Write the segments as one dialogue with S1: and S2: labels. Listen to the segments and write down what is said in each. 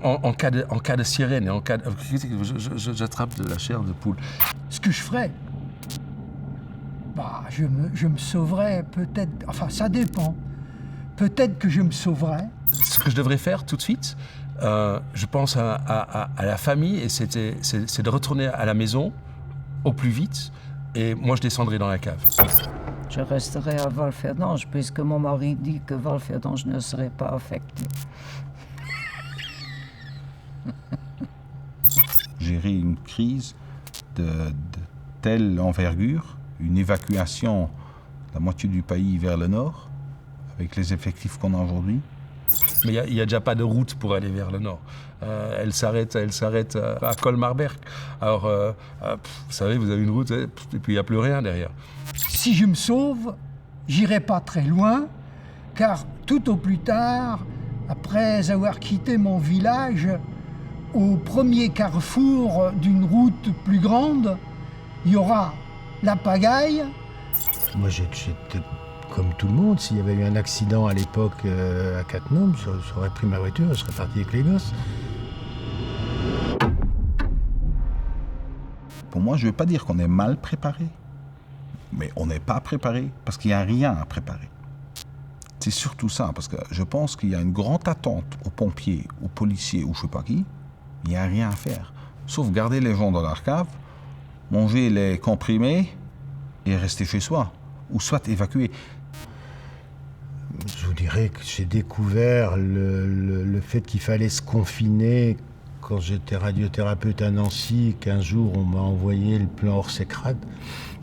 S1: en cas de sirène, j'attrape de la chair de poule.
S2: Ce que je ferais, je me sauverais peut-être, enfin ça dépend. Peut-être que je me sauverais.
S1: Ce que je devrais faire tout de suite, je pense à la famille, et c'est de retourner à la maison au plus vite, et moi je descendrai dans la cave.
S3: Je resterai à Val-Ferdange, puisque mon mari dit que Val-Ferdange ne serait pas affecté.
S4: Gérer une crise de telle envergure, une évacuation de la moitié du pays vers le nord, avec les effectifs qu'on a aujourd'hui.
S1: Mais il n'y a déjà pas de route pour aller vers le nord. Elle s'arrête à Colmar-Berck. Alors, vous savez, vous avez une route, et puis il n'y a plus rien derrière.
S2: Si je me sauve, j'irai pas très loin, car tout au plus tard, après avoir quitté mon village, au premier carrefour d'une route plus grande, il y aura la pagaille.
S5: Moi, j'étais comme tout le monde. S'il y avait eu un accident à l'époque à Cattenom, j'aurais pris ma voiture et je serais parti avec les gosses.
S4: Pour moi, je ne veux pas dire qu'on est mal préparé, mais on n'est pas préparé parce qu'il n'y a rien à préparer. C'est surtout ça, parce que je pense qu'il y a une grande attente aux pompiers, aux policiers ou je ne sais pas qui. Il n'y a rien à faire, sauf garder les gens dans leur cave, manger les comprimés et rester chez soi, ou soit évacuer.
S5: Je vous dirais que j'ai découvert le fait qu'il fallait se confiner quand j'étais radiothérapeute à Nancy, qu'un jour on m'a envoyé le plan Orsecrad,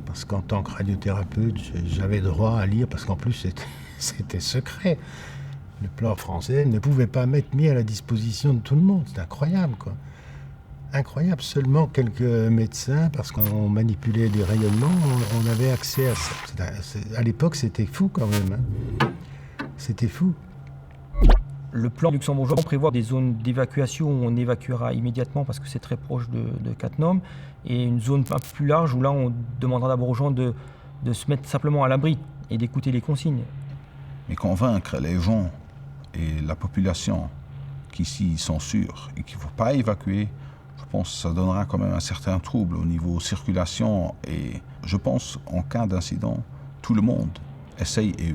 S5: parce qu'en tant que radiothérapeute, j'avais droit à lire, parce qu'en plus c'était secret. Le plan français ne pouvait pas m'être mis à la disposition de tout le monde. C'est incroyable, quoi. Incroyable. Seulement quelques médecins, parce qu'on manipulait des rayonnements, on avait accès à ça. À l'époque, c'était fou quand même. Hein. C'était fou.
S6: Le plan luxembourgeois prévoit des zones d'évacuation où on évacuera immédiatement parce que c'est très proche de Cattenom, et une zone un peu plus large où là on demandera d'abord aux gens de se mettre simplement à l'abri et d'écouter les consignes.
S4: Mais convaincre les gens et la population qu'ici sont sûrs et qu'il ne faut pas évacuer, je pense que ça donnera quand même un certain trouble au niveau circulation, et je pense en cas d'incident, tout le monde essaye et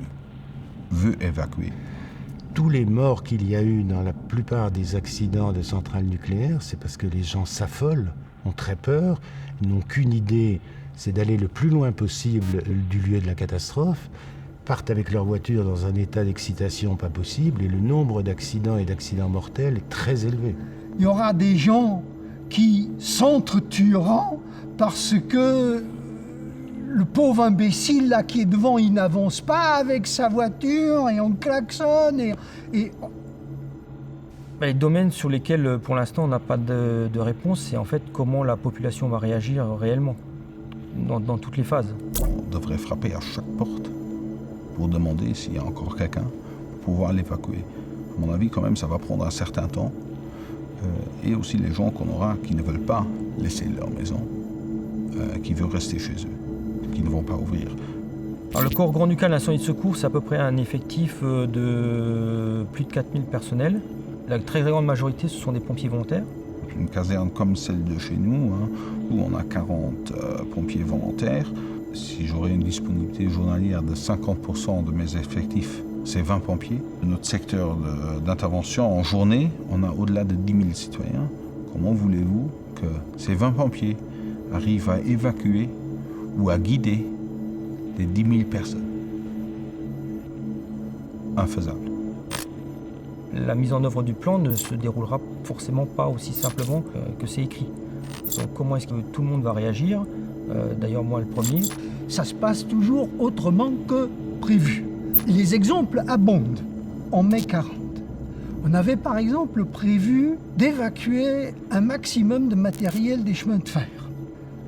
S4: veut évacuer.
S5: Tous les morts qu'il y a eu dans la plupart des accidents de centrales nucléaires, c'est parce que les gens s'affolent, ont très peur, ils n'ont qu'une idée, c'est d'aller le plus loin possible du lieu de la catastrophe, partent avec leur voiture dans un état d'excitation pas possible, et le nombre d'accidents et d'accidents mortels est très élevé.
S2: Il y aura des gens qui s'entretueront parce que le pauvre imbécile là qui est devant, il n'avance pas avec sa voiture et on klaxonne et...
S6: Les domaines sur lesquels pour l'instant on n'a pas de réponse, c'est en fait comment la population va réagir réellement dans toutes les phases.
S4: On devrait frapper à chaque porte pour demander s'il y a encore quelqu'un pour pouvoir l'évacuer. À mon avis, quand même, ça va prendre un certain temps. Et aussi les gens qu'on aura qui ne veulent pas laisser leur maison, qui veulent rester chez eux, qui ne vont pas ouvrir.
S6: Alors, le corps grand-ducal d'incendie de secours, c'est à peu près un effectif de plus de 4000 personnels. La très grande majorité, ce sont des pompiers volontaires.
S4: Une caserne comme celle de chez nous, où on a 40 pompiers volontaires. Si j'aurais une disponibilité journalière de 50% de mes effectifs, c'est 20 pompiers. Notre secteur d'intervention en journée, on a au-delà de 10 000 citoyens. Comment voulez-vous que ces 20 pompiers arrivent à évacuer ou à guider les 10 000 personnes? Infaisable.
S6: La mise en œuvre du plan ne se déroulera forcément pas aussi simplement que c'est écrit. Donc comment est-ce que tout le monde va réagir? D'ailleurs moi le premier.
S2: Ça se passe toujours autrement que prévu. Les exemples abondent. En mai 40, on avait par exemple prévu d'évacuer un maximum de matériel des chemins de fer,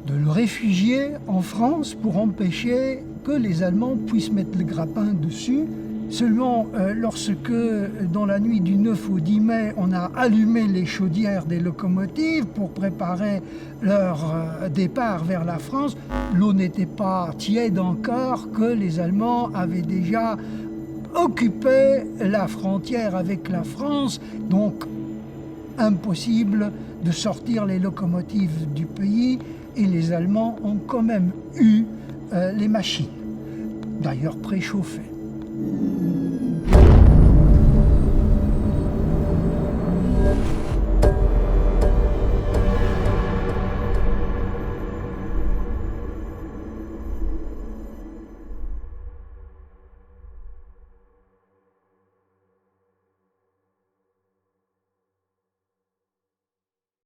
S2: de le réfugier en France pour empêcher que les Allemands puissent mettre le grappin dessus. Seulement, lorsque, dans la nuit du 9 au 10 mai, on a allumé les chaudières des locomotives pour préparer leur départ vers la France, l'eau n'était pas tiède encore que les Allemands avaient déjà occupé la frontière avec la France. Donc, impossible de sortir les locomotives du pays et les Allemands ont quand même eu les machines, d'ailleurs préchauffées.